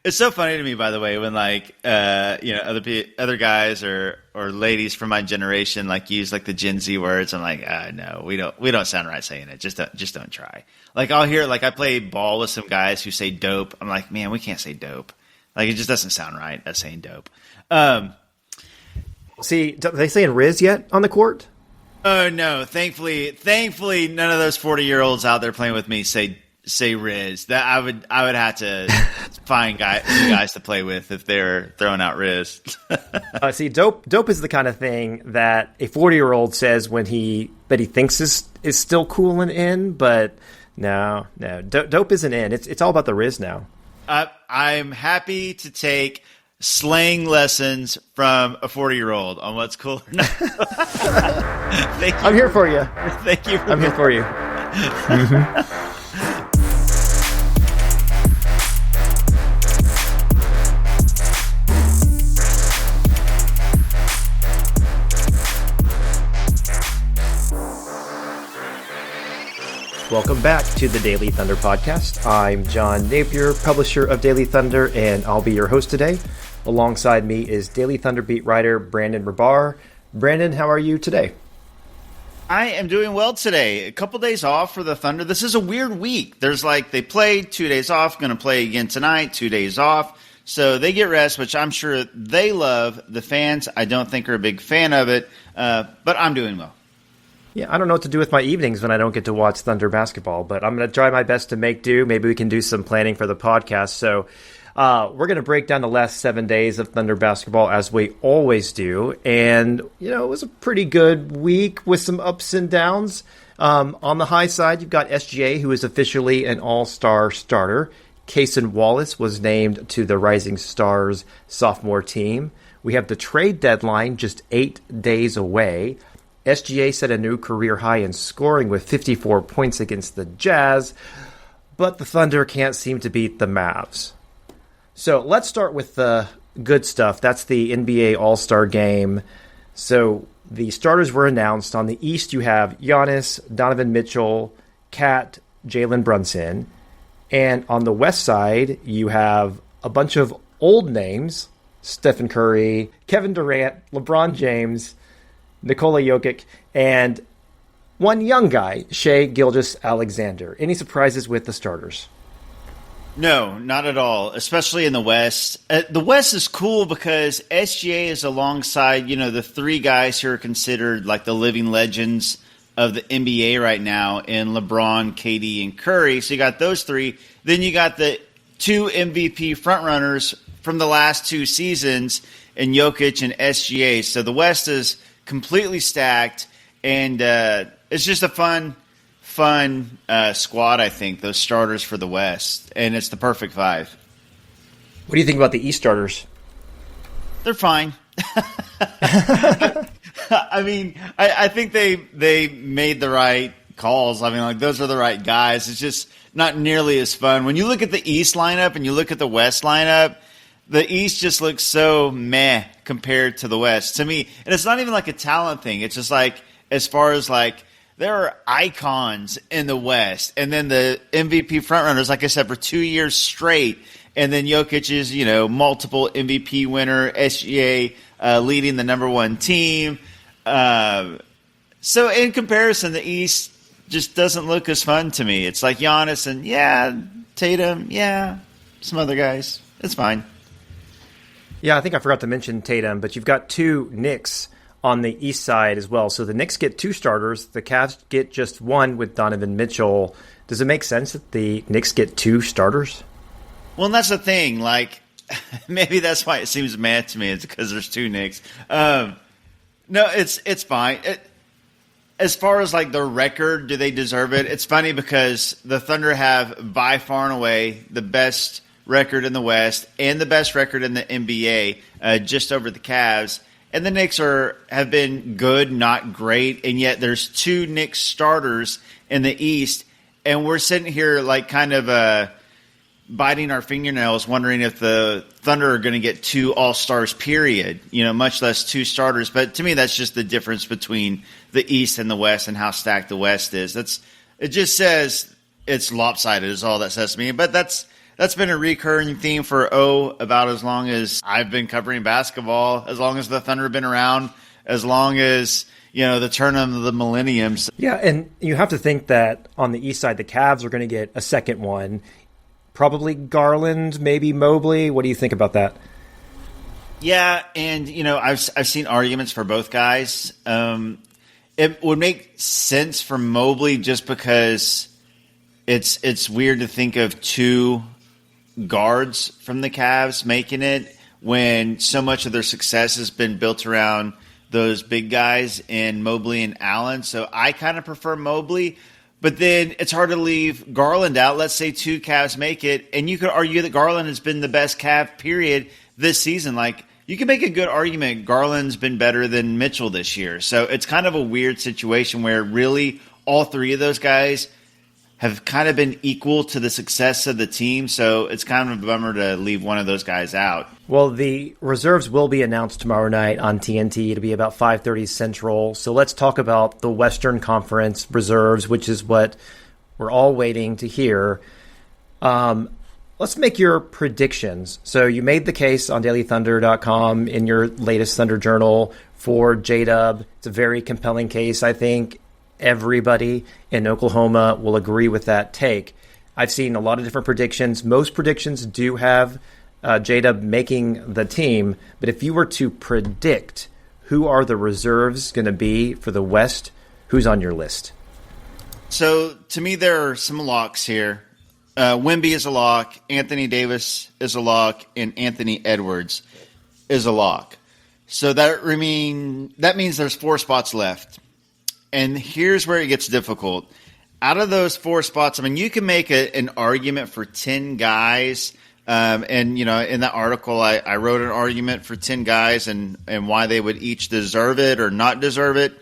It's so funny to me, by the way, when other guys or ladies from my generation use the Gen Z words. I'm like, no, we don't sound right saying it. Just don't try. I'll hear I play ball with some guys who say dope. I'm like, man, we can't say dope. It just doesn't sound right as saying dope. See, are they saying Riz yet on the court? Oh no, thankfully, none of those 40-year-olds out there playing with me say Riz. That I would have to find guys to play with if they're throwing out Riz. See, dope is the kind of thing that a 40-year-old says when he thinks is still cool and in, but no, dope isn't in. It's all about the Riz now. I'm happy to take slang lessons from a 40-year-old on what's cool or not. I'm here for you. Thank you. I'm here for you. Mm-hmm. Welcome back to the Daily Thunder podcast. I'm John Napier, publisher of Daily Thunder, and I'll be your host today. Alongside me is Daily Thunder beat writer Brandon Rahbar. Brandon, how are you today? I am doing well today. A couple days off for the Thunder. This is a weird week. There's they played 2 days off, going to play again tonight, 2 days off. So they get rest, which I'm sure they love. The fans, I don't think, are a big fan of it, but I'm doing well. Yeah, I don't know what to do with my evenings when I don't get to watch Thunder basketball, but I'm going to try my best to make do. Maybe we can do some planning for the podcast. So we're going to break down the last 7 days of Thunder basketball as we always do. And, it was a pretty good week with some ups and downs. On the high side, you've got SGA, who is officially an all-star starter. Cason Wallace was named to the Rising Stars sophomore team. We have the trade deadline just 8 days away. SGA set a new career high in scoring with 54 points against the Jazz, but the Thunder can't seem to beat the Mavs. So let's start with the good stuff. That's the NBA All-Star Game. So the starters were announced. On the East, you have Giannis, Donovan Mitchell, Kat, Jalen Brunson. And on the West side, you have a bunch of old names: Stephen Curry, Kevin Durant, LeBron James, Nikola Jokic, and one young guy, Shai Gilgeous-Alexander. Any surprises with the starters? No, not at all, especially in the West. The West is cool because SGA is alongside, the three guys who are considered the living legends of the NBA right now in LeBron, KD, and Curry. So you got those three. Then you got the two MVP frontrunners from the last two seasons in Jokic and SGA. So the West is completely stacked, and it's just a fun squad, I think, those starters for the West, and it's the perfect five. What do you think about the East starters? They're fine. I mean, I think they made the right calls. I mean, those are the right guys. It's just not nearly as fun. When you look at the East lineup and you look at the West lineup, the East just looks so meh compared to the West to me. And it's not even a talent thing. It's just as far as there are icons in the West. And then the MVP frontrunners, like I said, for 2 years straight. And then Jokic is, multiple MVP winner, SGA leading the number one team. So in comparison, the East just doesn't look as fun to me. It's Giannis and, Tatum, some other guys. It's fine. Yeah, I think I forgot to mention Tatum, but you've got two Knicks on the East side as well. So the Knicks get two starters. The Cavs get just one with Donovan Mitchell. Does it make sense that the Knicks get two starters? Well, and that's the thing. Maybe that's why it seems mad to me. It's because there's two Knicks. No, it's fine. As far as the record, do they deserve it? It's funny because the Thunder have by far and away the best record in the West and the best record in the NBA, just over the Cavs. And the Knicks have been good, not great, and yet there's two Knicks starters in the East, and we're sitting here kind of biting our fingernails, wondering if the Thunder are going to get two All-Stars, period, much less two starters. But to me, that's just the difference between the East and the West and how stacked the West is. It just says it's lopsided is all that says to me, but that's that's been a recurring theme for about as long as I've been covering basketball, as long as the Thunder have been around, as long as the turn of the millenniums. Yeah, and you have to think that on the East side, the Cavs are going to get a second one. Probably Garland, maybe Mobley. What do you think about that? Yeah, and I've seen arguments for both guys. It would make sense for Mobley just because it's weird to think of two guards from the Cavs making it when so much of their success has been built around those big guys in Mobley and Allen. So I kind of prefer Mobley, but then it's hard to leave Garland out. Let's say two Cavs make it, and you could argue that Garland has been the best Cav period this season. Like, you can make a good argument Garland's been better than Mitchell this year. So it's kind of a weird situation where really all three of those guys have kind of been equal to the success of the team. So it's kind of a bummer to leave one of those guys out. Well, the reserves will be announced tomorrow night on TNT. It'll be about 5:30 Central. So let's talk about the Western Conference reserves, which is what we're all waiting to hear. Let's make your predictions. So you made the case on dailythunder.com in your latest Thunder Journal for J-Dub. It's a very compelling case. I think everybody in Oklahoma will agree with that take. I've seen a lot of different predictions. Most predictions do have J-Dub making the team. But if you were to predict who are the reserves going to be for the West, who's on your list? So to me, there are some locks here. Wemby is a lock, Anthony Davis is a lock, and Anthony Edwards is a lock. So that means there's 4 spots left. And here's where it gets difficult. Out of those 4 spots, you can make an argument for 10 guys. And, in that article, I wrote an argument for 10 guys and why they would each deserve it or not deserve it.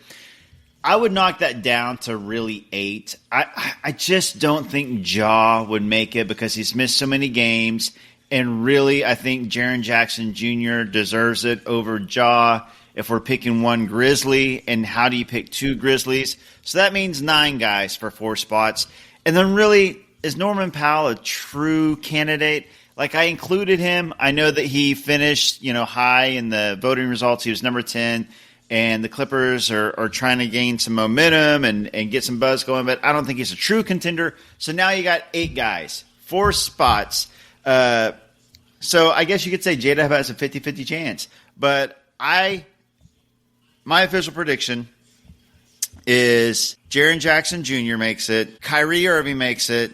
I would knock that down to really 8. I just don't think Ja would make it because he's missed so many games. And really, I think Jaren Jackson Jr. deserves it over Ja if we're picking one Grizzly. And how do you pick 2 Grizzlies? So that means 9 guys for 4 spots. And then really, is Norman Powell a true candidate? Like, I included him. I know that he finished, high in the voting results. He was number 10. And the Clippers are trying to gain some momentum and get some buzz going, but I don't think he's a true contender. So now you got 8 guys, 4 spots. So I guess you could say J-Dub has a 50-50 chance. But my official prediction is Jaren Jackson Jr. makes it, Kyrie Irving makes it,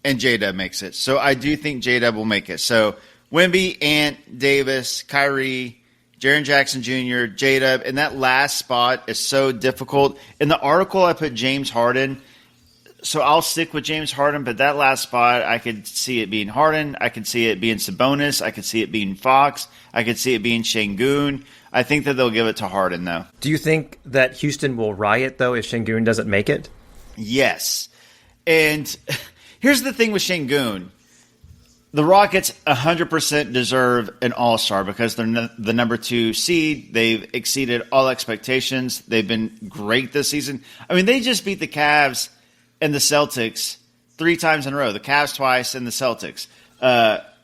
and J-Dub makes it. So I do think J-Dub will make it. So Wemby, Ant, Davis, Kyrie, Jaren Jackson Jr., J-Dub, and that last spot is so difficult. In the article, I put James Harden, so I'll stick with James Harden, but that last spot, I could see it being Harden. I could see it being Sabonis. I could see it being Fox. I could see it being Şengün. I think that they'll give it to Harden, though. Do you think that Houston will riot, though, if Şengün doesn't make it? Yes. And here's the thing with Şengün. The Rockets 100% deserve an all-star because they're the number 2 seed. They've exceeded all expectations. They've been great this season. They just beat the Cavs and the Celtics 3 times in a row. The Cavs twice and the Celtics.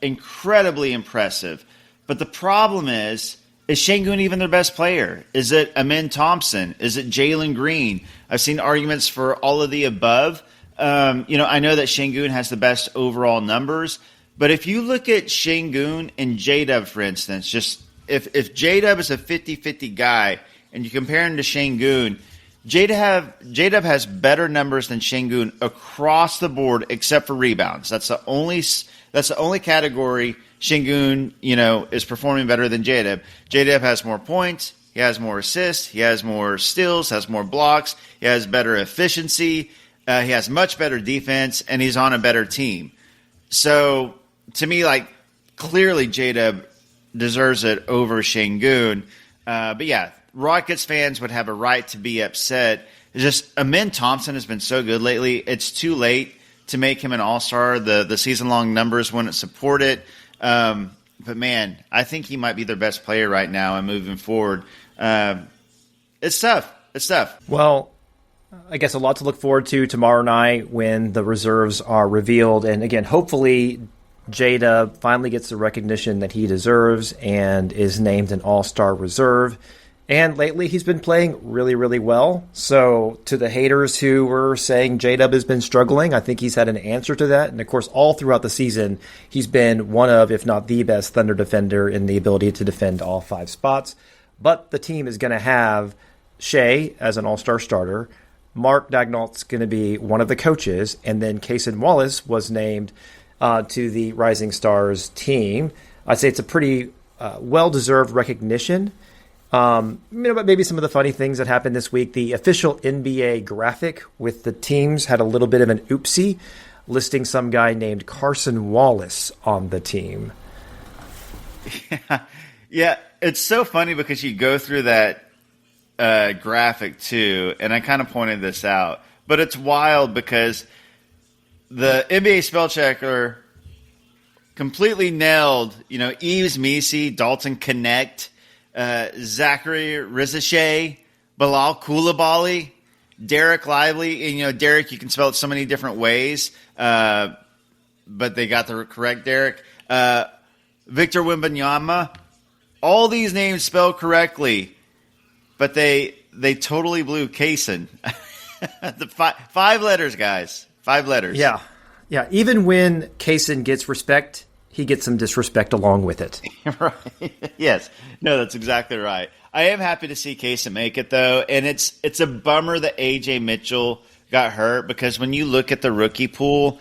Incredibly impressive. But the problem is Şengün even their best player? Is it Amen Thompson? Is it Jalen Green? I've seen arguments for all of the above. I know that Şengün has the best overall numbers. But if you look at Şengün and J-Dub, for instance, just if J-Dub is a 50-50 guy and you compare him to Şengün, J-Dub has better numbers than Şengün across the board except for rebounds. That's the only category Şengün, is performing better than J-Dub. J-Dub has more points, he has more assists, he has more steals, has more blocks, he has better efficiency, he has much better defense, and he's on a better team. So to me, clearly J-Dub deserves it over Şengün. But yeah, Rockets fans would have a right to be upset. It's just Amen Thompson has been so good lately. It's too late to make him an all-star. The season-long numbers wouldn't support it. But man, I think he might be their best player right now and moving forward. It's tough. It's tough. Well, I guess a lot to look forward to tomorrow night when the reserves are revealed. And again, hopefully J-Dub finally gets the recognition that he deserves and is named an all-star reserve. And lately he's been playing really, really well. So to the haters who were saying J-Dub has been struggling, I think he's had an answer to that. And of course, all throughout the season, he's been one of, if not the best Thunder defender in the ability to defend all 5 spots. But the team is going to have Shea as an all-star starter. Mark Dagnall's going to be one of the coaches. And then Cason Wallace was named to the Rising Stars team. I'd say it's a pretty well-deserved recognition. Maybe some of the funny things that happened this week. The official NBA graphic with the teams had a little bit of an oopsie, listing some guy named Carson Wallace on the team. Yeah, it's so funny because you go through that graphic too, and I kind of pointed this out, but it's wild because the NBA spell checker completely nailed, Yves Missi, Dalton Connect, Zachary Rizichet, Bilal Coulibaly, Derek Lively. And, Derek, you can spell it so many different ways, but they got the correct Derek. Victor Wembanyama. All these names spelled correctly, but they totally blew Cason. The 5 letters, guys. 5 letters. Yeah. Even when Cason gets respect, he gets some disrespect along with it. Right. Yes. No, that's exactly right. I am happy to see Cason make it, though, and it's a bummer that A.J. Mitchell got hurt because when you look at the rookie pool,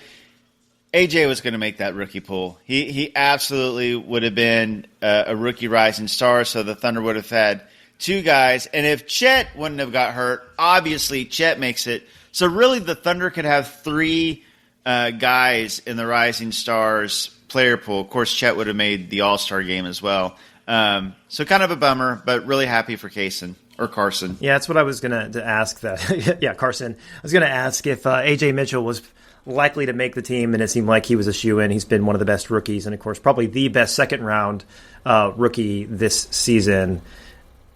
A.J. was going to make that rookie pool. He absolutely would have been a rookie rising star, so the Thunder would have had 2 guys. And if Chet wouldn't have got hurt, obviously Chet makes it. So really the Thunder could have 3 guys in the Rising Stars player pool. Of course, Chet would have made the All-Star game as well. So kind of a bummer, but really happy for Cason or Carson. Yeah, that's what I was going to ask. That yeah, Carson. I was going to ask if A.J. Mitchell was likely to make the team, and it seemed like he was a shoo-in. He's been one of the best rookies, and of course, probably the best second-round rookie this season.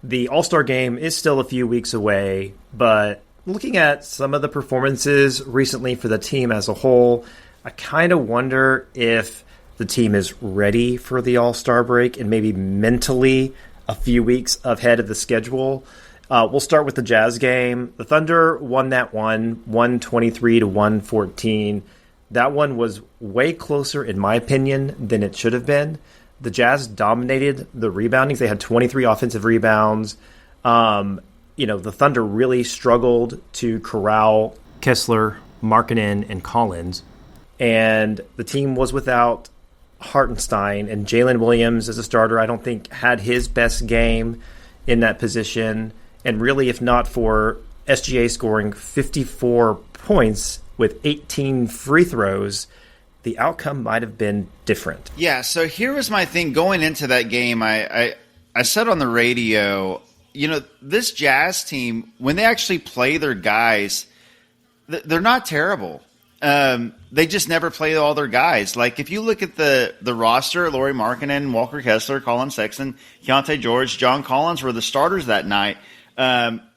The All-Star game is still a few weeks away, but looking at some of the performances recently for the team as a whole, I kind of wonder if the team is ready for the All-Star break and maybe mentally a few weeks ahead of the schedule. We'll start with the Jazz game. The Thunder won that one, 123-114. That one was way closer, in my opinion, than it should have been. The Jazz dominated the rebounding. They had 23 offensive rebounds. The Thunder really struggled to corral Kessler, Markkanen, and Collins. And the team was without Hartenstein, and Jalen Williams as a starter, I don't think had his best game in that position. And really, if not for SGA scoring 54 points with 18 free throws, the outcome might have been different. Yeah, so here was my thing going into that game. I said on the radio, this Jazz team, when they actually play their guys, they're not terrible. They just never play all their guys. Like, if you look at the roster, Lauri Markkanen, Walker Kessler, Colin Sexton, Keontae George, John Collins were the starters that night.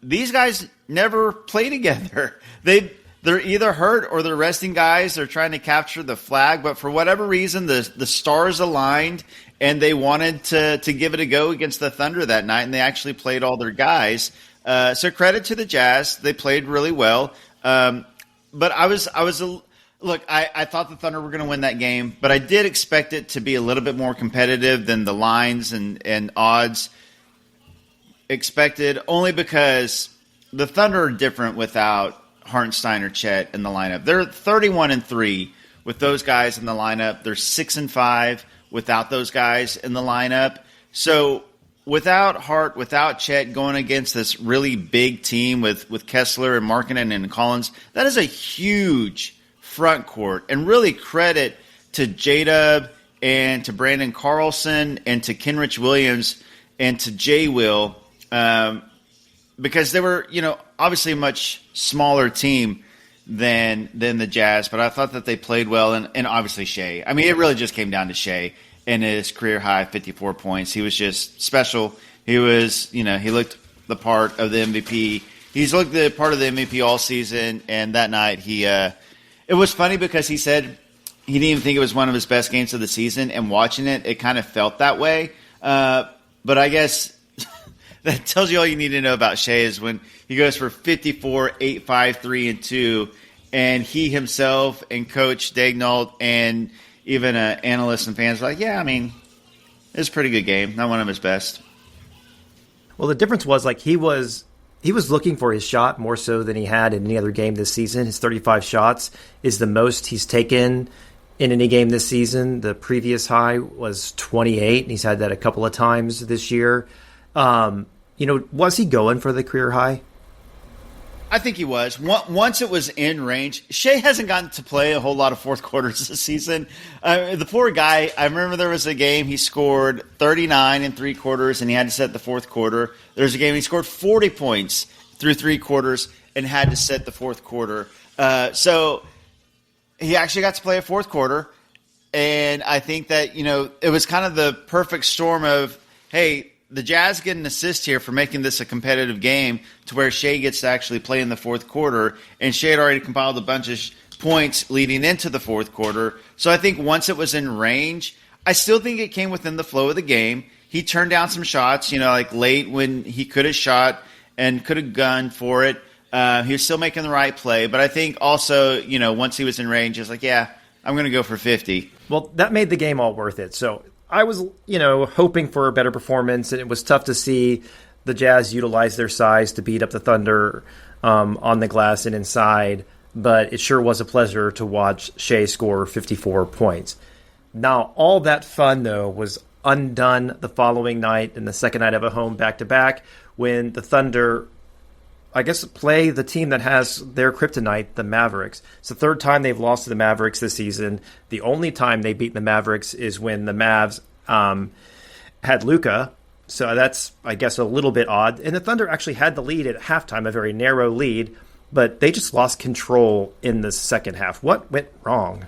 These guys never play together. They're either hurt or they're resting guys. They're trying to capture the flag, but for whatever reason, the stars aligned and they wanted to give it a go against the Thunder that night, and they actually played all their guys. So credit to the Jazz. They played really well. But I thought the Thunder were going to win that game, but I did expect it to be a little bit more competitive than the lines and odds expected, only because the Thunder are different without Hartenstein or Chet in the lineup. They're 31-3 with those guys in the lineup. They're 6-5 without those guys in the lineup. So without Hart, without Chet going against this really big team with Kessler and Markkanen and Collins, that is a huge front court. And really credit to J-Dub and to Brandon Carlson and to Kenrich Williams and to J-Will, because they were, obviously a much smaller team than the Jazz, but I thought that they played well, and obviously Shea. I mean, it really just came down to Shea and his career high 54 points. He was just special. He was, he looked the part of the MVP he's looked the part of the MVP all season, and that night it was funny because he said he didn't even think it was one of his best games of the season, and watching it kind of felt that way. But I guess that tells you all you need to know about Shai is when he goes for 54, 8, 5, 3, and 2, and he himself and Coach Daignault and even analysts and fans are like, yeah, I mean, it was a pretty good game. Not one of his best. Well, the difference was like he was looking for his shot more so than he had in any other game this season. His 35 shots is the most he's taken in any game this season. The previous high was 28, and he's had that a couple of times this year. Was he going for the career high? I think he was. Once it was in range, Shai hasn't gotten to play a whole lot of fourth quarters this season. The poor guy, I remember there was a game he scored 39 in three quarters and he had to set the fourth quarter. There's a game he scored 40 points through three quarters and had to set the fourth quarter. So he actually got to play a fourth quarter, and I think that, it was kind of the perfect storm of, hey, the Jazz get an assist here for making this a competitive game to where Shai gets to actually play in the fourth quarter, and Shai had already compiled a bunch of points leading into the fourth quarter. So I think once it was in range, I still think it came within the flow of the game. He turned down some shots, like late when he could have shot and could have gone for it. He was still making the right play, but I think also, once he was in range, he was like, yeah, I'm going to go for 50. Well, that made the game all worth it. So I was, hoping for a better performance, and it was tough to see the Jazz utilize their size to beat up the Thunder on the glass and inside, but it sure was a pleasure to watch Shai score 54 points. Now, all that fun, though, was undone the following night in the second night of a home back-to-back when the Thunder, I guess, play the team that has their kryptonite, the Mavericks. It's the third time they've lost to the Mavericks this season. The only time they beat the Mavericks is when the Mavs had Luka. So that's, I guess, a little bit odd. And the Thunder actually had the lead at halftime, a very narrow lead, but they just lost control in the second half. What went wrong?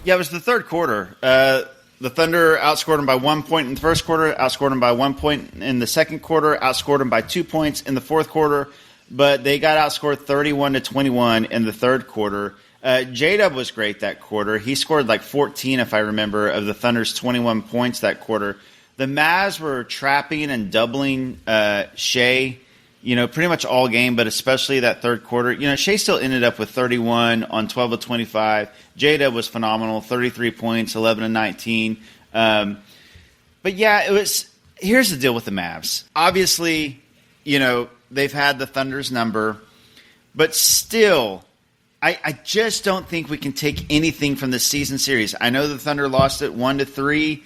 Yeah, it was the third quarter. The Thunder outscored them by 1 point in the first quarter, outscored them by 1 point in the second quarter, outscored them by 2 points in the fourth quarter, but they got outscored 31-21 in the third quarter. J-Dub was great that quarter. He scored like 14, if I remember, of the Thunder's 21 points that quarter. The Mavs were trapping and doubling Shai, pretty much all game, but especially that third quarter. Shai still ended up with 31 on 12 of 25. J-Dub was phenomenal, 33 points, 11 of 19. But yeah, here's the deal with the Mavs. Obviously, they've had the Thunder's number, but still, I just don't think we can take anything from the season series. I know the Thunder lost it 1-3,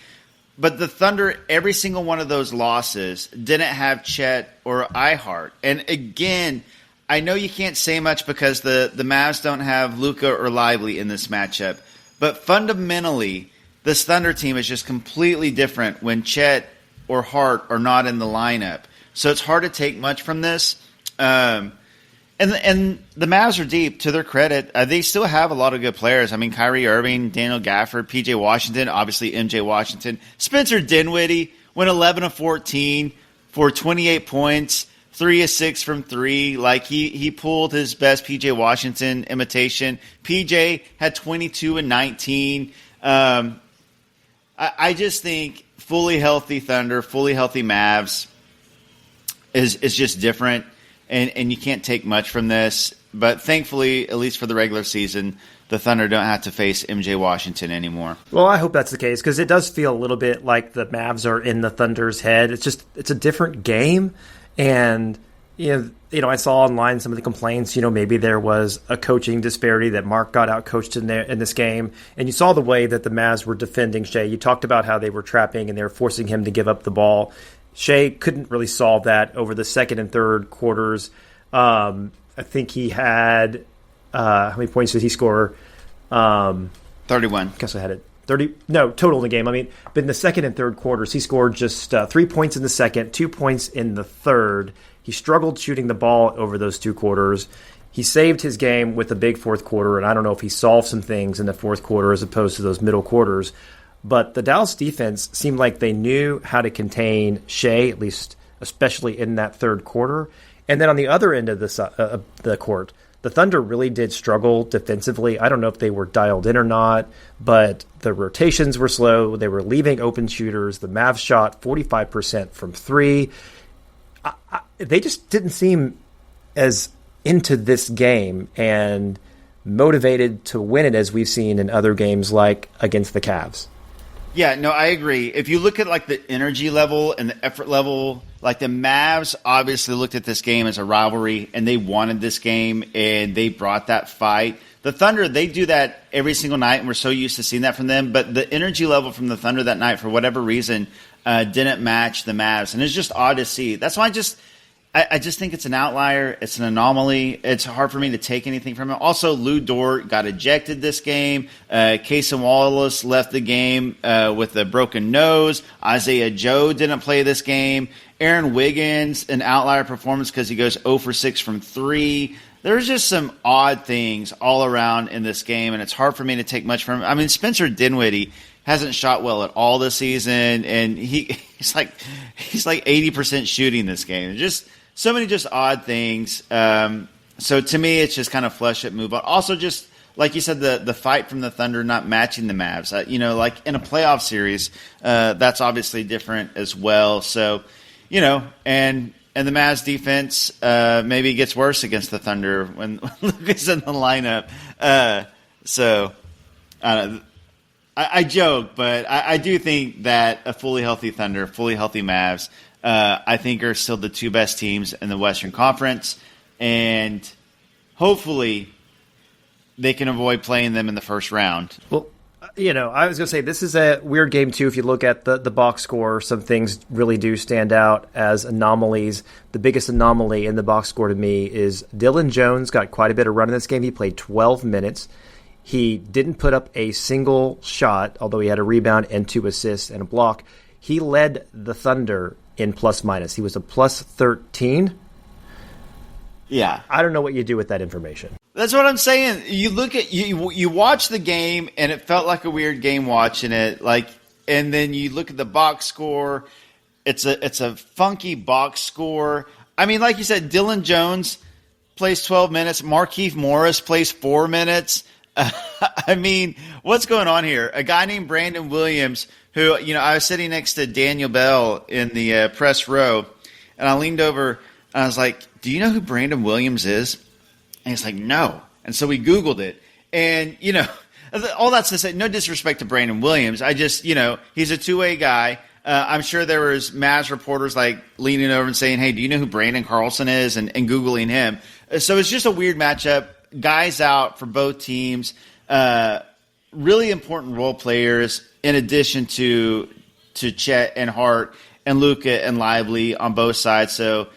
but the Thunder, every single one of those losses, didn't have Chet or Ihart. And again, I know you can't say much because the Mavs don't have Luka or Lively in this matchup, but fundamentally, this Thunder team is just completely different when Chet or Hart are not in the lineup. So it's hard to take much from this. And the Mavs are deep, to their credit. They still have a lot of good players. I mean, Kyrie Irving, Daniel Gafford, P.J. Washington, obviously MJ Washington. Spencer Dinwiddie went 11 of 14 for 28 points, 3 of 6 from 3. Like, he pulled his best P.J. Washington imitation. P.J. had 22 and 19. I just think fully healthy Thunder, fully healthy Mavs is just different. And you can't take much from this. But thankfully, at least for the regular season, the Thunder don't have to face MJ Washington anymore. Well, I hope that's the case because it does feel a little bit like the Mavs are in the Thunder's head. It's a different game. And, I saw online some of the complaints, maybe there was a coaching disparity that Mark got out-coached in this game. And you saw the way that the Mavs were defending Shai. You talked about how they were trapping and they were forcing him to give up the ball. Shai couldn't really solve that over the second and third quarters. I think he had how many points did he score? 31. Guess I had it. 30. No, total in the game. But in the second and third quarters, he scored just 3 points in the second, 2 points in the third. He struggled shooting the ball over those 2 quarters. He saved his game with the big fourth quarter, and I don't know if he solved some things in the fourth quarter as opposed to those middle quarters. But the Dallas defense seemed like they knew how to contain Shai, at least especially in that third quarter. And then on the other end of the court, the Thunder really did struggle defensively. I don't know if they were dialed in or not, but the rotations were slow. They were leaving open shooters. The Mavs shot 45% from three. They just didn't seem as into this game and motivated to win it as we've seen in other games like against the Cavs. Yeah, no, I agree. If you look at like the energy level and the effort level, like the Mavs obviously looked at this game as a rivalry and they wanted this game and they brought that fight. The Thunder, they do that every single night and we're so used to seeing that from them. But the energy level from the Thunder that night, for whatever reason, didn't match the Mavs. And it's just odd to see. That's why I just think it's an outlier. It's an anomaly. It's hard for me to take anything from it. Also, Lou Dort got ejected this game. Casey Wallace left the game with a broken nose. Isaiah Joe didn't play this game. Aaron Wiggins, an outlier performance because he goes 0 for 6 from 3. There's just some odd things all around in this game, and it's hard for me to take much from it. I mean, Spencer Dinwiddie hasn't shot well at all this season, and he's like 80% shooting this game. Just so many just odd things. So to me, it's just kind of flush it, move on. Also, just like you said, the fight from the Thunder not matching the Mavs. Like in a playoff series, that's obviously different as well. So, and the Mavs defense maybe gets worse against the Thunder when Luka's in the lineup. I joke, but I do think that a fully healthy Thunder, fully healthy Mavs, I think are still the two best teams in the Western Conference, and hopefully they can avoid playing them in the first round. Well, I was going to say this is a weird game too. If you look at the box score, some things really do stand out as anomalies. The biggest anomaly in the box score to me is Dylan Jones got quite a bit of run in this game. He played 12 minutes. He didn't put up a single shot, although he had a rebound and 2 assists and a block. He led the Thunder in plus minus. He was a plus 13. Yeah. I don't know what you do with that information. That's what I'm saying. You look at you watch the game and it felt like a weird game watching it. And then you look at the box score. It's a funky box score. I mean, like you said, Dylan Jones plays 12 minutes. Markieff Morris plays 4 minutes. I mean, what's going on here? A guy named Brandon Williams, who, I was sitting next to Daniel Bell in the press row, and I leaned over and I was like, "Do you know who Brandon Williams is?" And he's like, "No." And so we Googled it. And, all that's to say, no disrespect to Brandon Williams. I just, he's a two-way guy. I'm sure there was Mavs reporters leaning over and saying, "Hey, do you know who Brandon Carlson is?" and Googling him. So it's just a weird matchup. Guys out for both teams. Really important role players in addition to Chet and Hart and Luka and Lively on both sides. So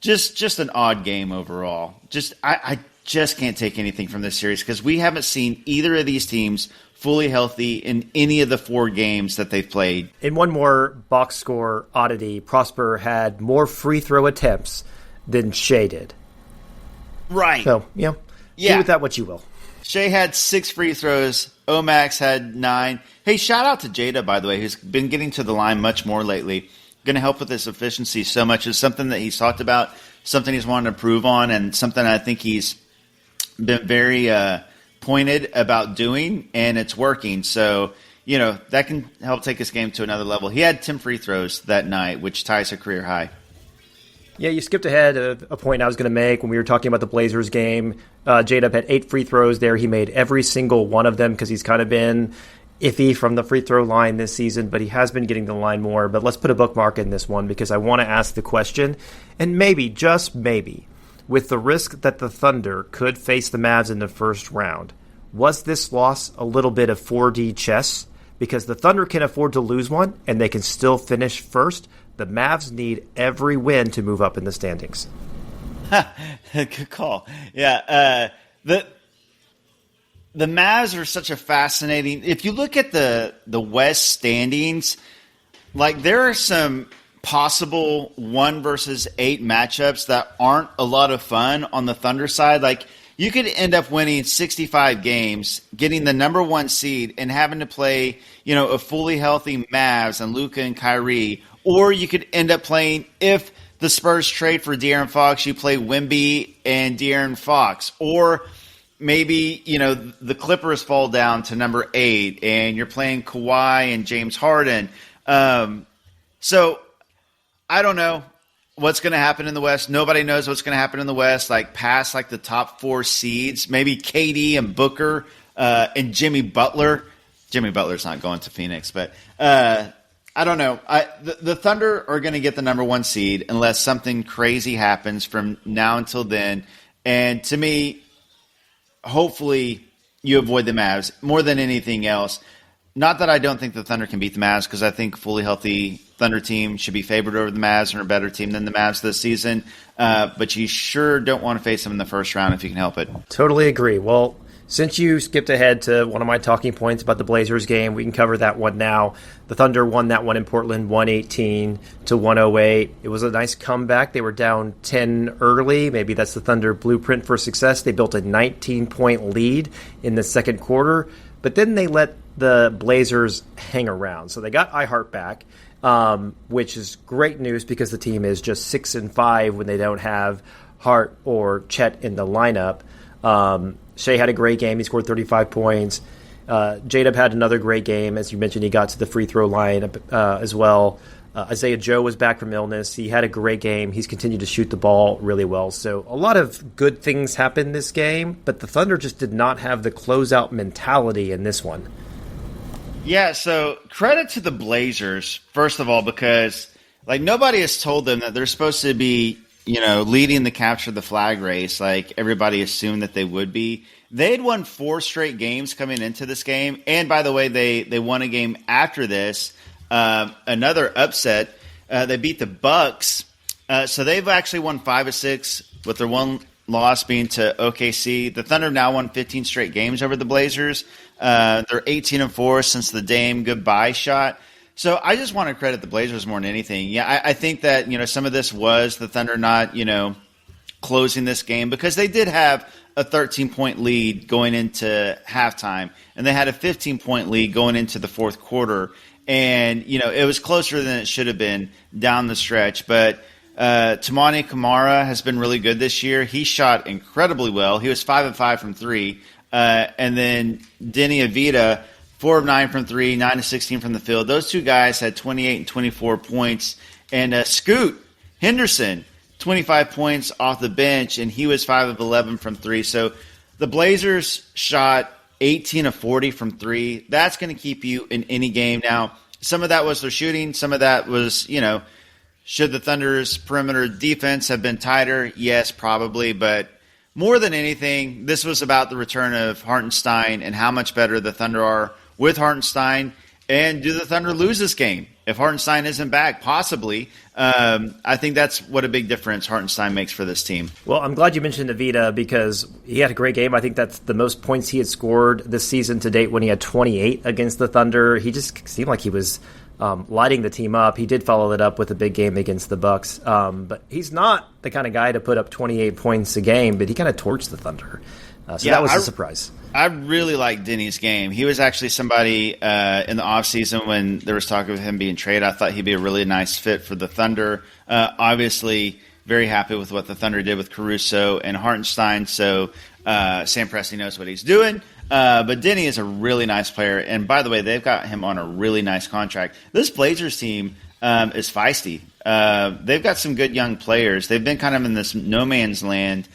just an odd game overall. I just can't take anything from this series because we haven't seen either of these teams fully healthy in any of the 4 games that they've played. In one more box score oddity, Prosper had more free throw attempts than Shea did. Right. So, do with that what you will. Shea had 6 free throws. Omax had 9. Hey, shout out to Jada, by the way, who's been getting to the line much more lately. Going to help with this efficiency so much. It's something that he's talked about, something he's wanted to improve on, and something I think he's been very pointed about doing, and it's working. So, that can help take his game to another level. He had 10 free throws that night, which ties a career high. Yeah, you skipped ahead a point I was going to make when we were talking about the Blazers game. J-Dub had 8 free throws there. He made every single one of them because he's kind of been iffy from the free throw line this season, but he has been getting the line more. But let's put a bookmark in this one because I want to ask the question, and maybe, just maybe, with the risk that the Thunder could face the Mavs in the first round, was this loss a little bit of 4D chess? Because the Thunder can afford to lose one, and they can still finish first. The Mavs need every win to move up in the standings. Good call. Yeah, the Mavs are such a fascinating. If you look at the West standings, there are some possible 1 versus 8 matchups that aren't a lot of fun on the Thunder side. You could end up winning 65 games, getting the number 1 seed, and having to play, a fully healthy Mavs and Luka and Kyrie. Or you could end up playing, if the Spurs trade for De'Aaron Fox, you play Wemby and De'Aaron Fox. Or maybe, the Clippers fall down to number 8 and you're playing Kawhi and James Harden. So I don't know what's going to happen in the West. Nobody knows what's going to happen in the West, past the top 4 seeds. Maybe KD and Booker and Jimmy Butler. Jimmy Butler's not going to Phoenix, but I don't know. The Thunder are going to get the number 1 seed unless something crazy happens from now until then. And to me, hopefully you avoid the Mavs more than anything else. Not that I don't think the Thunder can beat the Mavs, because I think a fully healthy Thunder team should be favored over the Mavs and are a better team than the Mavs this season. But you sure don't want to face them in the first round if you can help it. Totally agree. Well, since you skipped ahead to one of my talking points about the Blazers game, we can cover that one now. The Thunder won that one in Portland, 118-108. It was a nice comeback. They were down 10 early. Maybe that's the Thunder blueprint for success. They built a 19-point lead in the second quarter, but then they let the Blazers hang around. So they got iHeart back, which is great news because the team is just 6-5 when they don't have Hart or Chet in the lineup. Shea had a great game. He scored 35 points. J-Dub had another great game. As you mentioned, he got to the free throw line as well. Isaiah Joe was back from illness. He had a great game. He's continued to shoot the ball really well. So a lot of good things happened this game, but the Thunder just did not have the closeout mentality in this one. Yeah, so credit to the Blazers, first of all, because nobody has told them that they're supposed to be leading the capture the flag race like everybody assumed that they would be. They had won 4 straight games coming into this game. And by the way, they won a game after this, another upset. They beat the Bucks. So they've actually won 5 of 6, with their one loss being to OKC. The Thunder now won 15 straight games over the Blazers. They're 18-4 since the Dame goodbye shot. So I just want to credit the Blazers more than anything. Yeah, I think that, some of this was the Thunder not, closing this game, because they did have a 13-point lead going into halftime, and they had a 15-point lead going into the fourth quarter. And, it was closer than it should have been down the stretch. But Toumani Camara has been really good this year. He shot incredibly well. He was 5 of 5 from 3. And then Denny Avita, 4 of 9 from 3, 9 of 16 from the field. Those two guys had 28 and 24 points. And Scoot Henderson, 25 points off the bench, and he was 5 of 11 from 3. So the Blazers shot 18 of 40 from 3. That's going to keep you in any game. Now, some of that was their shooting. Some of that was, should the Thunder's perimeter defense have been tighter? Yes, probably. But more than anything, this was about the return of Hartenstein and how much better the Thunder are with Hartenstein. And do the Thunder lose this game if Hartenstein isn't back? Possibly. I think that's what a big difference Hartenstein makes for this team. Well, I'm glad you mentioned Avita because he had a great game. I think that's the most points he had scored this season to date when he had 28 against the Thunder. He just seemed like he was lighting the team up. He did follow it up with a big game against the Bucks. But he's not the kind of guy to put up 28 points a game, but he kind of torched the Thunder. So that was a surprise. I really like Denny's game. He was actually somebody in the offseason when there was talk of him being traded. I thought he'd be a really nice fit for the Thunder. Obviously, very happy with what the Thunder did with Caruso and Hartenstein. So Sam Presti knows what he's doing. But Denny is a really nice player. And by the way, they've got him on a really nice contract. This Blazers team is feisty. They've got some good young players. They've been kind of in this no man's land.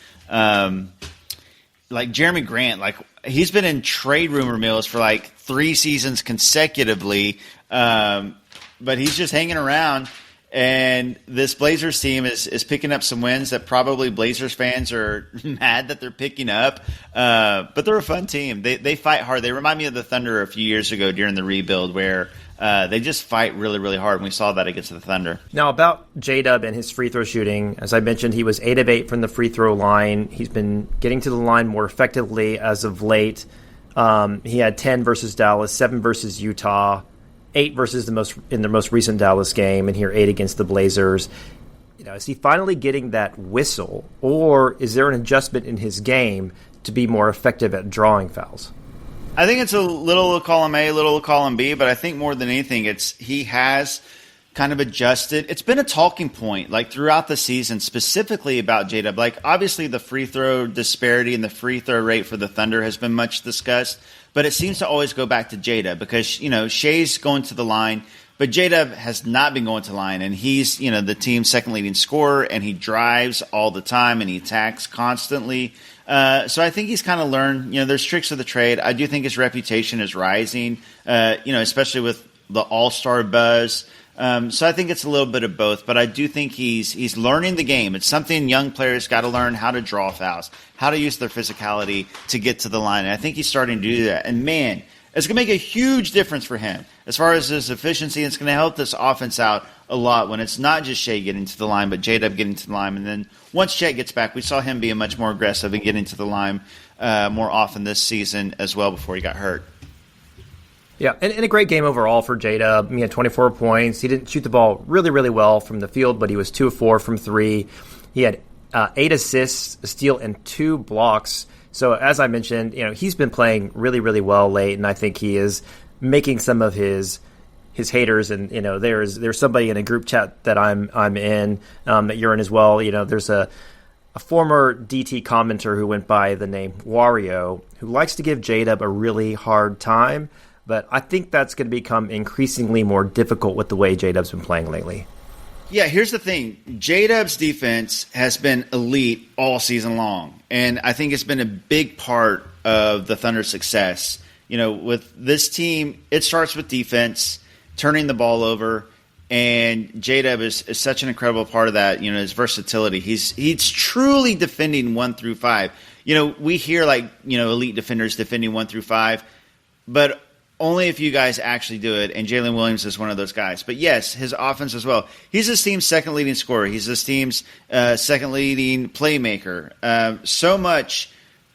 Like Jeremy Grant, he's been in trade rumor mills for 3 seasons consecutively, but he's just hanging around. And this Blazers team is picking up some wins that probably Blazers fans are mad that they're picking up. But they're a fun team. They fight hard. They remind me of the Thunder a few years ago during the rebuild where they just fight really, really hard. And we saw that against the Thunder. Now, about J-Dub and his free throw shooting, as I mentioned, he was 8 of 8 from the free throw line. He's been getting to the line more effectively as of late. He had 10 versus Dallas, 7 versus Utah, 8 versus in the most recent Dallas game, and here 8 against the Blazers. Is he finally getting that whistle, or is there an adjustment in his game to be more effective at drawing fouls? I think it's a little column A, little column B, but I think more than anything, he has kind of adjusted. It's been a talking point like throughout the season, specifically about J-Dub. Like obviously the free throw disparity and the free throw rate for the Thunder has been much discussed, but it seems to always go back to J-Dub because, you know, Shea's going to the line, but J-Dub has not been going to the line, and he's, you know, the team's second leading scorer, and he drives all the time and he attacks constantly. So I think he's kind of learned, you know, there's tricks of the trade. I do think his reputation is rising, you know, especially with the all-star buzz. So I think it's a little bit of both, but I do think he's learning the game. It's something young players got to learn, how to draw fouls, how to use their physicality to get to the line. And I think he's starting to do that. And man, it's going to make a huge difference for him as far as his efficiency. It's going to help this offense out a lot when it's not just Shea getting to the line, but J-Dub getting to the line. And then once Chet gets back, we saw him being much more aggressive and getting to the line more often this season as well before he got hurt. Yeah, and a great game overall for J-Dub. He had 24 points. He didn't shoot the ball really, really well from the field, but he was 2 of 4 from 3. He had 8 assists, a steal, and 2 blocks. So as I mentioned, you know, he's been playing really, really well late, and I think he is making some of his haters. And you know, there's somebody in a group chat that I'm in, that you're in as well. You know, there's a former DT commenter who went by the name Wario who likes to give J-Dub a really hard time. But I think that's going to become increasingly more difficult with the way J-Dub's been playing lately. Yeah, here's the thing. J-Dub's defense has been elite all season long, and I think it's been a big part of the Thunder's success. You know, with this team, it starts with defense, turning the ball over, and J-Dub is such an incredible part of that, you know, his versatility. He's truly defending 1 through 5. You know, we hear, like, you know, elite defenders defending 1 through 5, but only if you guys actually do it, and Jalen Williams is one of those guys. But yes, his offense as well. He's this team's second leading scorer. He's this team's second leading playmaker. So much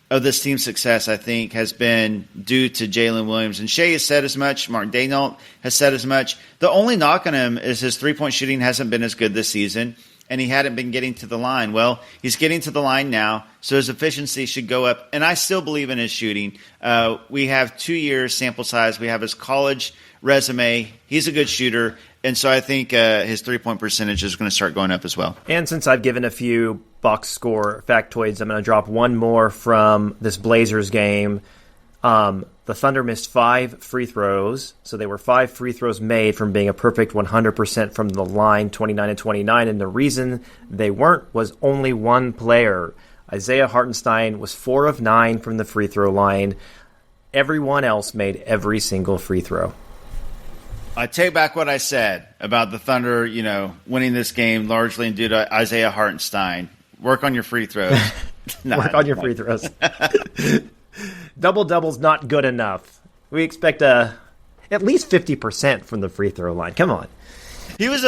of this team's success, I think, has been due to Jalen Williams. And Shea has said as much. Mark Daynault has said as much. The only knock on him is his three-point shooting hasn't been as good this season, and he hadn't been getting to the line. Well, he's getting to the line now, so his efficiency should go up. And I still believe in his shooting. We have 2 years sample size. We have his college resume. He's a good shooter. And so I think his three-point percentage is going to start going up as well. And since I've given a few box score factoids, I'm going to drop one more from this Blazers game. The Thunder missed 5 free throws, so they were 5 free throws made from being a perfect 100% from the line, 29-29, and the reason they weren't was only one player. Isaiah Hartenstein was 4 of 9 from the free throw line. Everyone else made every single free throw. I take back what I said about the Thunder, you know, winning this game largely due to Isaiah Hartenstein. Work on your free throws. Work on your free throws. Double-double's not good enough. We expect at least 50% from the free throw line. Come on. He was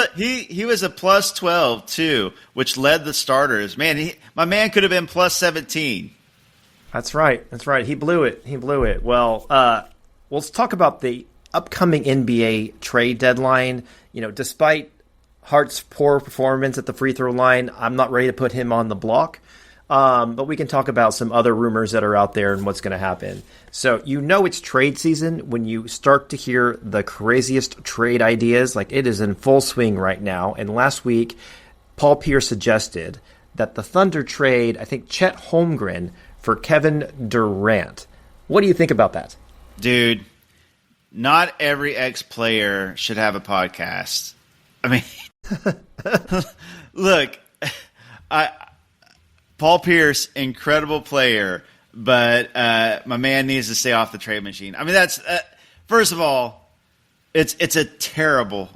a plus 12 too, which led the starters. Man, my man could have been plus 17. That's right. He blew it. Well, let's talk about the upcoming NBA trade deadline. You know, despite Hart's poor performance at the free throw line, I'm not ready to put him on the block. But we can talk about some other rumors that are out there and what's going to happen. So you know it's trade season when you start to hear the craziest trade ideas. Like, it is in full swing right now. And last week, Paul Pierce suggested that the Thunder trade, I think, Chet Holmgren for Kevin Durant. What do you think about that? Dude, not every ex-player should have a podcast. I mean, look, Paul Pierce, incredible player, but my man needs to stay off the trade machine. I mean, that's first of all, it's a terrible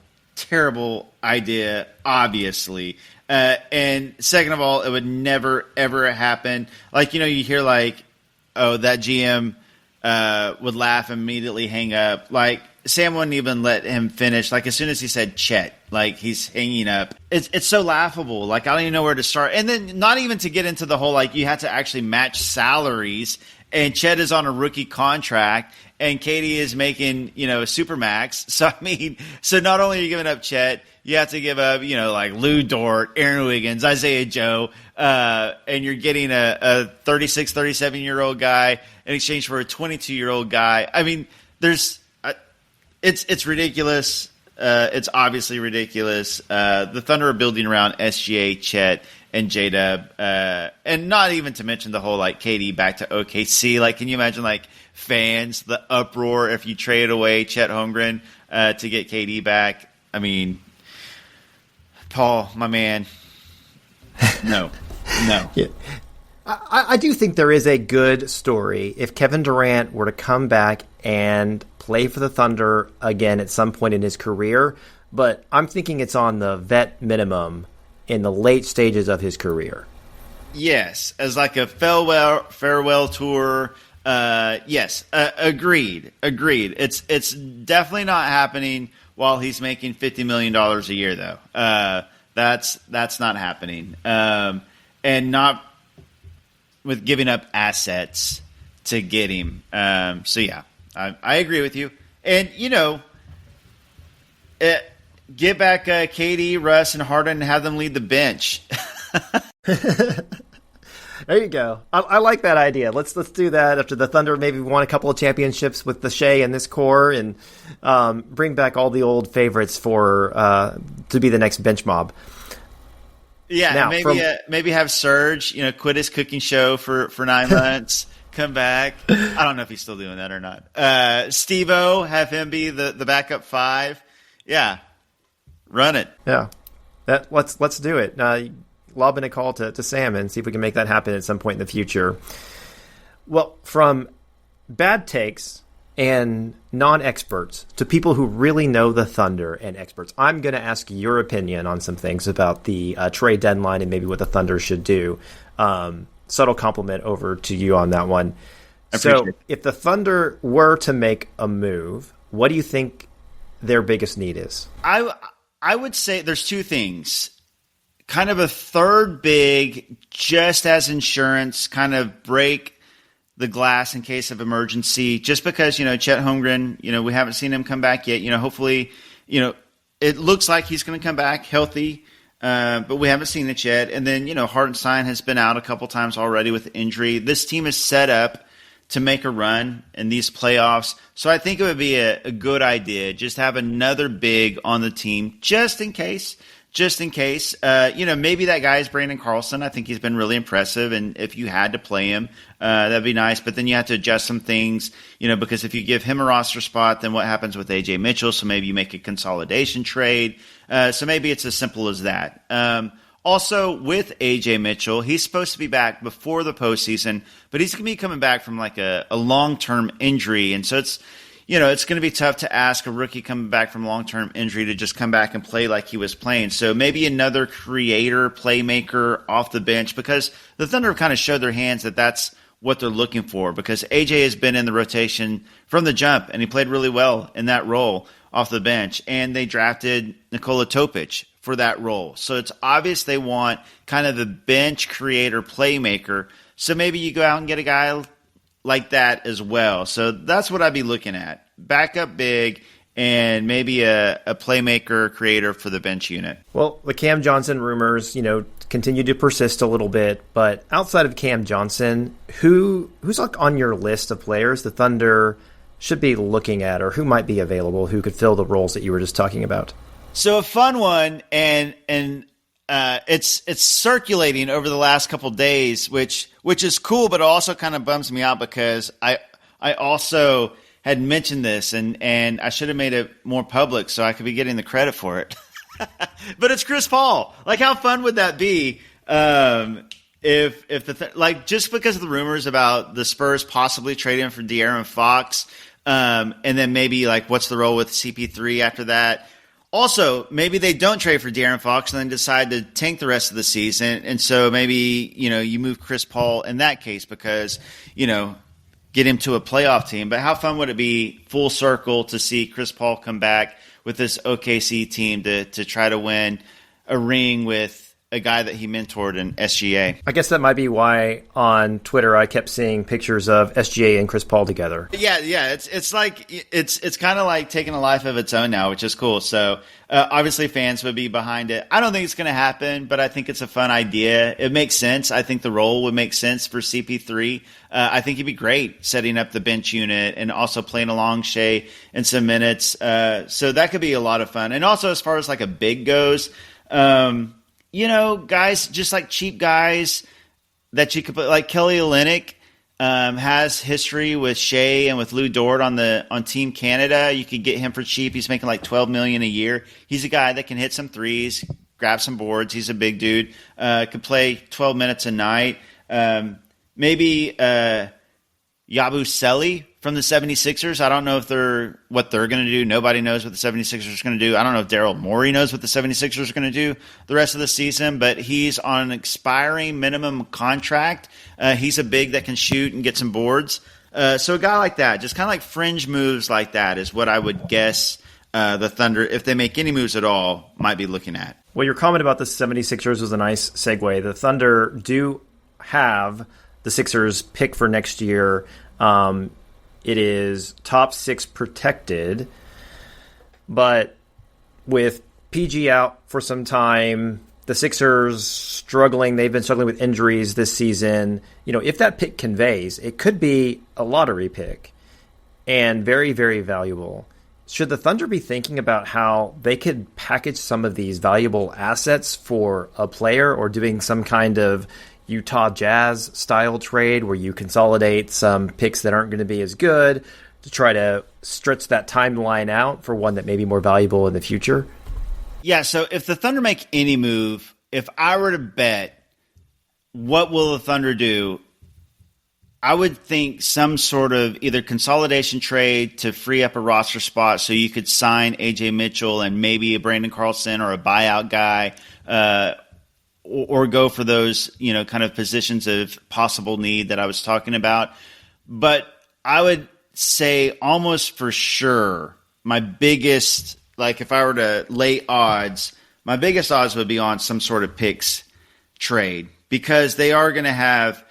idea, obviously, and second of all, it would never ever happen. Like, you know, you hear like, oh, that GM would laugh and immediately hang up. Like, Sam wouldn't even let him finish. Like, as soon as he said Chet, like, he's hanging up. It's so laughable. Like, I don't even know where to start. And then not even to get into the whole, like, you had to actually match salaries. And Chet is on a rookie contract. And KD is making, you know, a supermax. So, I mean, so not only are you giving up Chet, you have to give up, you know, like Lou Dort, Aaron Wiggins, Isaiah Joe. And you're getting a 36, 37-year-old guy in exchange for a 22-year-old guy. I mean, it's ridiculous. It's obviously ridiculous. The Thunder are building around SGA, Chet, and J-Dub, and not even to mention the whole like KD back to OKC. Like, can you imagine like fans, the uproar if you trade away Chet Holmgren to get KD back? I mean, Paul, my man, no. Yeah. I do think there is a good story if Kevin Durant were to come back and play for the Thunder again at some point in his career, but I'm thinking it's on the vet minimum in the late stages of his career. Yes, as like a farewell tour. Yes, agreed. It's definitely not happening while he's making $50 million a year, though. That's not happening, and not with giving up assets to get him. So yeah, I agree with you. And get back KD, Russ, and Harden and have them lead the bench. There you go. I like that idea. Let's do that after the Thunder maybe won a couple of championships with the Shea and this core, and bring back all the old favorites for to be the next bench mob. Yeah, now, maybe have Serge, quit his cooking show for 9 months, come back. I don't know if he's still doing that or not. Steve-O, have him be the backup 5. Yeah, run it. Yeah, let's do it. Lob in a call to Sam and see if we can make that happen at some point in the future. Well, from bad takes and non-experts to people who really know the Thunder and experts, I'm going to ask your opinion on some things about the trade deadline and maybe what the Thunder should do. Subtle compliment over to you on that one. So if the Thunder were to make a move, what do you think their biggest need is? I would say there's 2 things. Kind of a third big, just as insurance, kind of break the glass in case of emergency. Just because, Chet Holmgren, we haven't seen him come back yet. Hopefully, it looks like he's going to come back healthy, but we haven't seen it yet. And then, Hartenstein has been out a couple times already with injury. This team is set up to make a run in these playoffs. So I think it would be a good idea just have another big on the team just in case. Maybe that guy is Brandon Carlson. I think he's been really impressive, and if you had to play him, that'd be nice. But then you have to adjust some things, because if you give him a roster spot, then what happens with A.J. Mitchell? So maybe you make a consolidation trade. So maybe it's as simple as that. Also, with A.J. Mitchell, he's supposed to be back before the postseason, but he's going to be coming back from like a long-term injury, and so it's going to be tough to ask a rookie coming back from long-term injury to just come back and play like he was playing. So maybe another creator, playmaker off the bench, because the Thunder have kind of showed their hands that that's what they're looking for, because AJ has been in the rotation from the jump, and he played really well in that role off the bench. And they drafted Nikola Topic for that role. So it's obvious they want kind of the bench creator, playmaker. So maybe you go out and get a guy like that as well. So that's what I'd be looking at. Backup big and maybe a playmaker creator for the bench unit. Well, the Cam Johnson rumors, continue to persist a little bit, but outside of Cam Johnson, who's like on your list of players the Thunder should be looking at, or who might be available, who could fill the roles that you were just talking about? So a fun one, and it's circulating over the last couple days, which is cool, but it also kind of bums me out because I also had mentioned this, and I should have made it more public so I could be getting the credit for it. But it's Chris Paul. Like, how fun would that be if just because of the rumors about the Spurs possibly trading for De'Aaron Fox, and then maybe like what's the role with CP3 after that? Also, maybe they don't trade for De'Aaron Fox and then decide to tank the rest of the season. And so maybe, you move Chris Paul in that case because, get him to a playoff team. But how fun would it be full circle to see Chris Paul come back with this OKC team to try to win a ring with a guy that he mentored in SGA. I guess that might be why on Twitter I kept seeing pictures of SGA and Chris Paul together. Yeah. It's like it's kind of like taking a life of its own now, which is cool. So obviously fans would be behind it. I don't think it's going to happen, but I think it's a fun idea. It makes sense. I think the role would make sense for CP3. I think he'd be great setting up the bench unit and also playing along Shea in some minutes. So that could be a lot of fun. And also as far as like a big goes, guys, just like cheap guys that you could put, like Kelly Olynyk has history with Shea and with Lou Dort on Team Canada. You could get him for cheap. He's making like $12 million a year. He's a guy that can hit some threes, grab some boards. He's a big dude. Could play 12 minutes a night. Maybe Yabusele from the 76ers. I don't know what they're going to do. Nobody knows what the 76ers are going to do. I don't know if Daryl Morey knows what the 76ers are going to do the rest of the season, but he's on an expiring minimum contract. He's a big that can shoot and get some boards. So a guy like that, just kind of like fringe moves like that is what I would guess the Thunder, if they make any moves at all, might be looking at. Well, your comment about the 76ers was a nice segue. The Thunder do have the Sixers pick for next year. It is top 6 protected, but with PG out for some time, the Sixers struggling. They've been struggling with injuries this season. If that pick conveys, it could be a lottery pick and very, very valuable. Should the Thunder be thinking about how they could package some of these valuable assets for a player, or doing some kind of Utah Jazz style trade where you consolidate some picks that aren't going to be as good to try to stretch that timeline out for one that may be more valuable in the future? Yeah, so if the Thunder make any move, if I were to bet what will the Thunder do, I would think some sort of either consolidation trade to free up a roster spot so you could sign A.J. Mitchell and maybe a Brandon Carlson or a buyout guy, or go for those, kind of positions of possible need that I was talking about. But I would say almost for sure my biggest, like if I were to lay odds, my biggest odds would be on some sort of picks trade, because they are going to have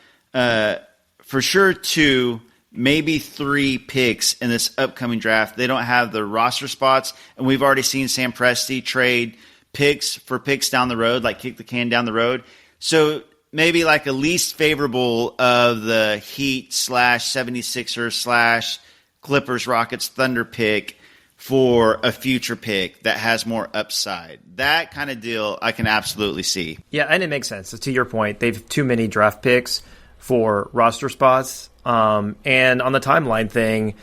for sure 2, maybe 3 picks in this upcoming draft. They don't have the roster spots, and we've already seen Sam Presti trade picks for picks down the road, like kick the can down the road. So maybe like a least favorable of the Heat / 76ers / Clippers, Rockets, Thunder pick for a future pick that has more upside. That kind of deal I can absolutely see. Yeah, and it makes sense. So to your point, they've too many draft picks for roster spots. And on the timeline thing,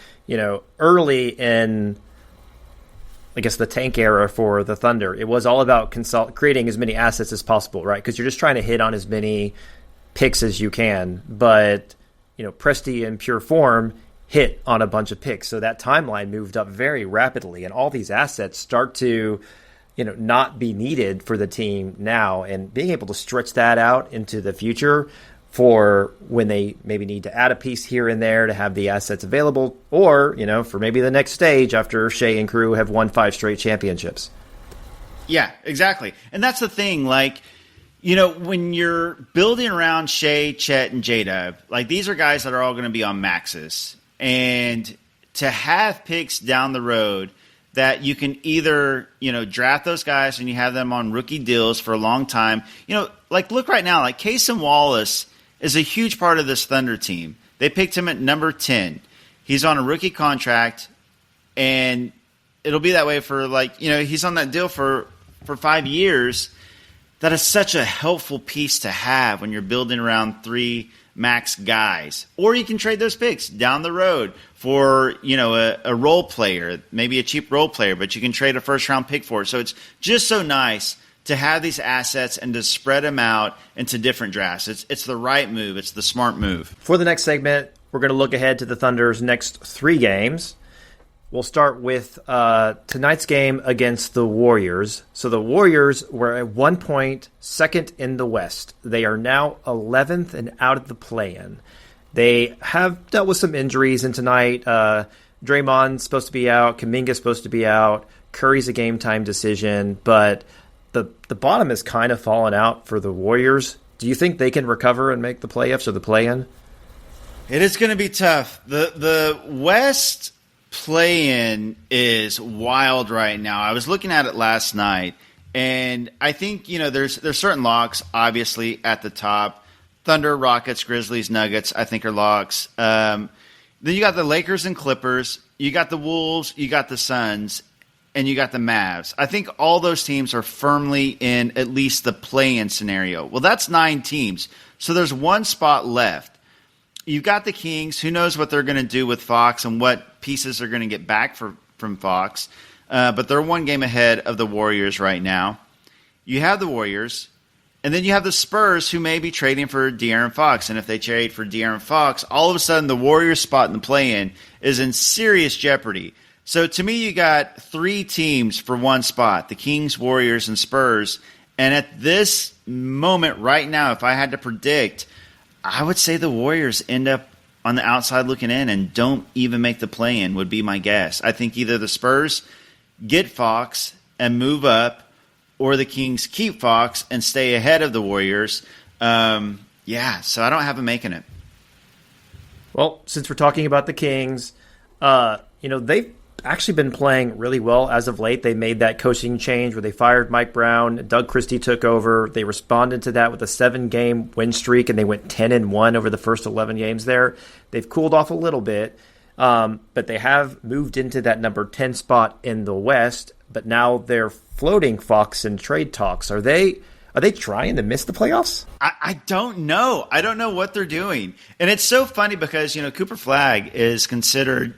early in, I guess, the tank era for the Thunder, it was all about creating as many assets as possible, right? Because you're just trying to hit on as many picks as you can. But, Presti in pure form hit on a bunch of picks. So that timeline moved up very rapidly, and all these assets start to, not be needed for the team now. And being able to stretch that out into the future for when they maybe need to add a piece here and there to have the assets available, or, for maybe the next stage after Shea and crew have won 5 straight championships. Yeah, exactly. And that's the thing, like, when you're building around Shea, Chet, and J-Dub, like these are guys that are all going to be on maxes. And to have picks down the road that you can either, draft those guys and you have them on rookie deals for a long time. Like look right now, like Cason Wallace is a huge part of this Thunder team. They picked him at number 10. He's on a rookie contract, and it'll be that way for he's on that deal for 5 years. That is such a helpful piece to have when you're building around 3 max guys. Or you can trade those picks down the road for, a role player, maybe a cheap role player, but you can trade a first-round pick for it. So it's just so nice to have these assets and to spread them out into different drafts. It's the right move. It's the smart move. For the next segment, we're going to look ahead to the Thunder's next 3 games. We'll start with tonight's game against the Warriors. So the Warriors were at 1 point second in the West. They are now 11th and out of the play-in. They have dealt with some injuries, and tonight Draymond's supposed to be out, Kuminga's supposed to be out, Curry's a game-time decision, but the bottom has kind of fallen out for the Warriors. Do you think they can recover and make the playoffs or the play-in? It is going to be tough. The West play-in is wild right now. I was looking at it last night, and I think there's certain locks obviously at the top. Thunder, Rockets, Grizzlies, Nuggets, I think are locks. Then you got the Lakers and Clippers. You got the Wolves. You got the Suns. And you got the Mavs. I think all those teams are firmly in at least the play-in scenario. Well, that's 9 teams. So there's one spot left. You've got the Kings. Who knows what they're going to do with Fox and what pieces they're going to get back from Fox. But they're one game ahead of the Warriors right now. You have the Warriors. And then you have the Spurs, who may be trading for De'Aaron Fox. And if they trade for De'Aaron Fox, all of a sudden the Warriors spot in the play-in is in serious jeopardy. So to me, you got 3 teams for one spot, the Kings, Warriors, and Spurs. And at this moment right now, if I had to predict, I would say the Warriors end up on the outside looking in and don't even make the play-in would be my guess. I think either the Spurs get Fox and move up, or the Kings keep Fox and stay ahead of the Warriors. So I don't have them making it. Well, since we're talking about the Kings, they've actually been playing really well as of late. They made that coaching change where they fired Mike Brown. Doug Christie took over. They responded to that with a 7-game win streak, and they went 10-1 over the first 11 games there. They've cooled off a little bit, but they have moved into that number 10 spot in the West, but now they're floating Fox in trade talks. Are they trying to miss the playoffs? I don't know. I don't know what they're doing. And it's so funny because, Cooper Flagg is considered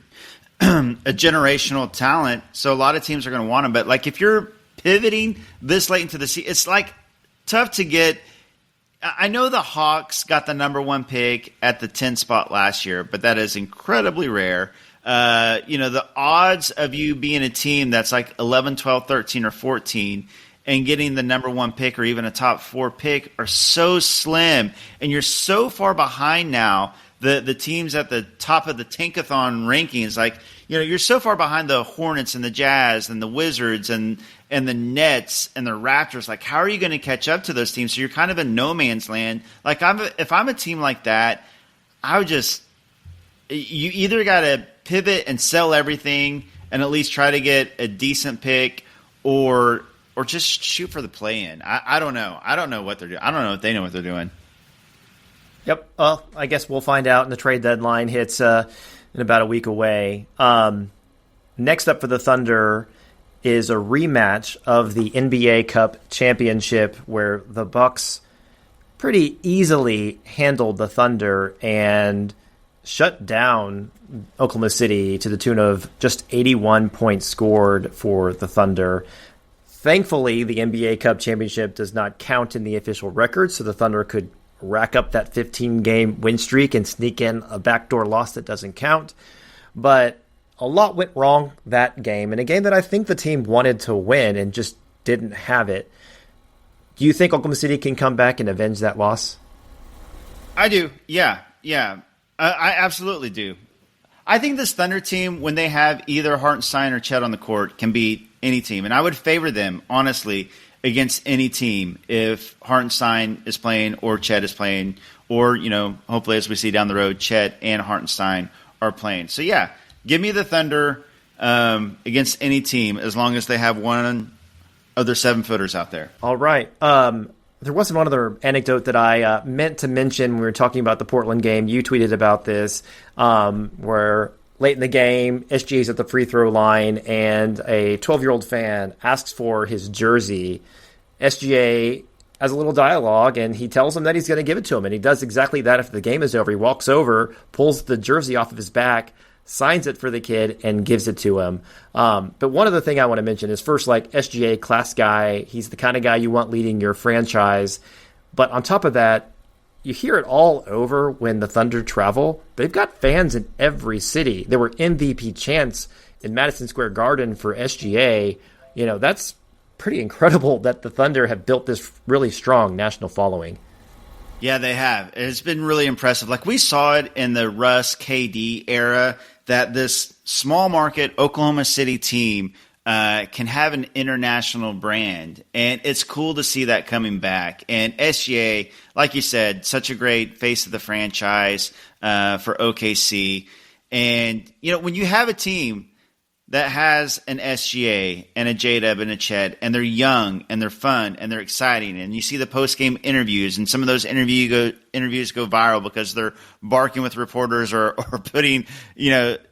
a generational talent, so a lot of teams are going to want him. But if you're pivoting this late into the season, it's tough to get. I know the Hawks got the number 1 pick at the 10 spot last year, but that is incredibly rare. The odds of you being a team that's 11, 12, 13, or 14 and getting the number 1 pick or even a top 4 pick are so slim, and you're so far behind now. The teams at the top of the Tankathon rankings, you're so far behind the Hornets and the Jazz and the Wizards and the Nets and the Raptors. How are you going to catch up to those teams? So you're kind of in no man's land. If I'm a team like that, I would you either got to pivot and sell everything and at least try to get a decent pick, or just shoot for the play-in. I don't know. I don't know what they're doing. I don't know if they know what they're doing. Yep. Well, I guess we'll find out when the trade deadline hits in about a week away. Next up for the Thunder is a rematch of the NBA Cup championship, where the Bucks pretty easily handled the Thunder and shut down Oklahoma City to the tune of just 81 points scored for the Thunder. Thankfully, the NBA Cup championship does not count in the official record, so the Thunder could rack up that 15-game win streak and sneak in a backdoor loss that doesn't count. But a lot went wrong that game, and a game that I think the team wanted to win and just didn't have it. Do you think Oklahoma City can come back and avenge that loss? I do. Yeah. I absolutely do. I think this Thunder team, when they have either Hartenstein or Chet on the court, can beat any team. And I would favor them, honestly, against any team if Hartenstein is playing or Chet is playing, or, hopefully as we see down the road, Chet and Hartenstein are playing. So, yeah, give me the Thunder against any team as long as they have one of their 7-footers out there. All right. There was one other anecdote that I meant to mention when we were talking about the Portland game. You tweeted about this, where late in the game, SGA's at the free throw line, and a 12-year-old fan asks for his jersey. SGA has a little dialogue, and he tells him that he's going to give it to him, and he does exactly that after the game is over. He walks over, pulls the jersey off of his back, signs it for the kid, and gives it to him. But one other thing I want to mention is, first, SGA, class guy. He's the kind of guy you want leading your franchise. But on top of that, you hear it all over when the Thunder travel. They've got fans in every city. There were MVP chants in Madison Square Garden for SGA. That's pretty incredible that the Thunder have built this really strong national following. Yeah, they have. It's been really impressive. We saw it in the Russ KD era, that this small market Oklahoma City team can have an international brand. And it's cool to see that coming back. And SGA, like you said, such a great face of the franchise for OKC. And, when you have a team that has an SGA and a J-Dub and a Chet, and they're young and they're fun and they're exciting, and you see the post-game interviews, and some of those interviews go viral because they're barking with reporters or putting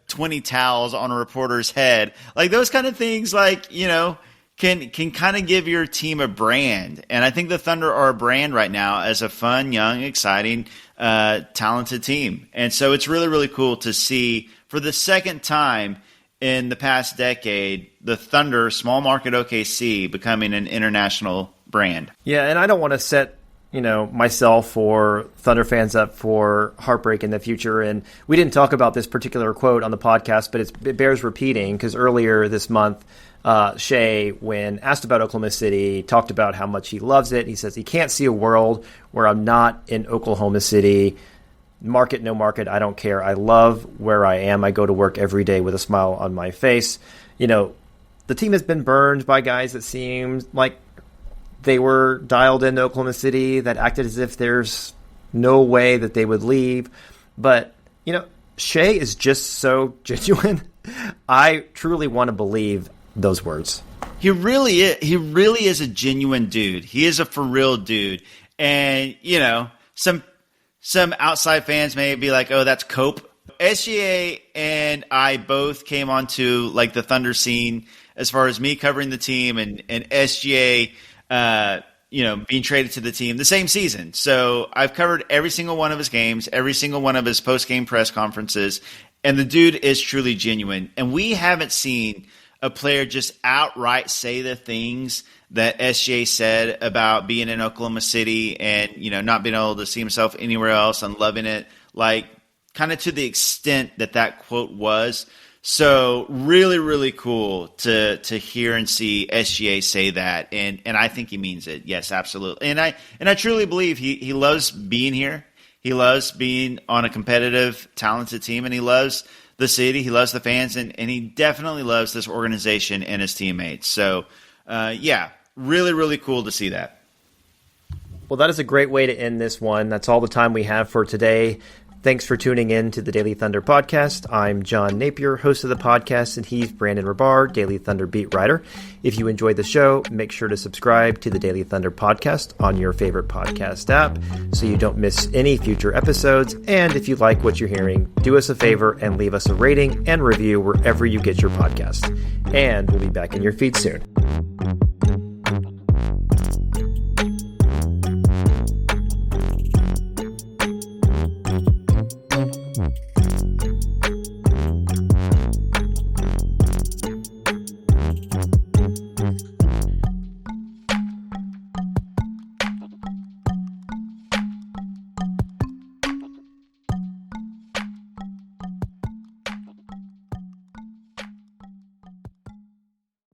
20 towels on a reporter's head, like those kind of things, can kind of give your team a brand. And I think the Thunder are a brand right now as a fun, young, exciting, talented team. And so it's really, really cool to see for the second time in the past decade, the Thunder, small market OKC, becoming an international brand. Yeah, and I don't want to set, myself or Thunder fans up for heartbreak in the future. And we didn't talk about this particular quote on the podcast, but it bears repeating because earlier this month, Shea, when asked about Oklahoma City, talked about how much he loves it. He says he can't see a world where I'm not in Oklahoma City. Market, no market, I don't care. I love where I am. I go to work every day with a smile on my face. The team has been burned by guys that seemed like they were dialed into Oklahoma City, that acted as if there's no way that they would leave. But, Shea is just so genuine. I truly want to believe those words. He really is. He really is a genuine dude. He is a for real dude. And, some outside fans may be like, oh, that's cope. SGA and I both came onto the Thunder scene as far as me covering the team and SGA, being traded to the team the same season. So I've covered every single one of his games, every single one of his post-game press conferences, and the dude is truly genuine. And we haven't seen a player just outright say the things that SGA said about being in Oklahoma City and, not being able to see himself anywhere else and loving it, kind of to the extent that quote was. So really, really cool to hear and see SGA say that. And I think he means it. Yes, absolutely. And I truly believe he loves being here. He loves being on a competitive, talented team, and he loves the city. He loves the fans, and he definitely loves this organization and his teammates. So, really, really cool to see that. Well, that is a great way to end this one. That's all the time we have for today. Thanks for tuning in to the Daily Thunder podcast. I'm John Napier, host of the podcast, and he's Brandon Rahbar, Daily Thunder beat writer. If you enjoyed the show, make sure to subscribe to the Daily Thunder podcast on your favorite podcast app so you don't miss any future episodes. And if you like what you're hearing, do us a favor and leave us a rating and review wherever you get your podcast. And we'll be back in your feed soon.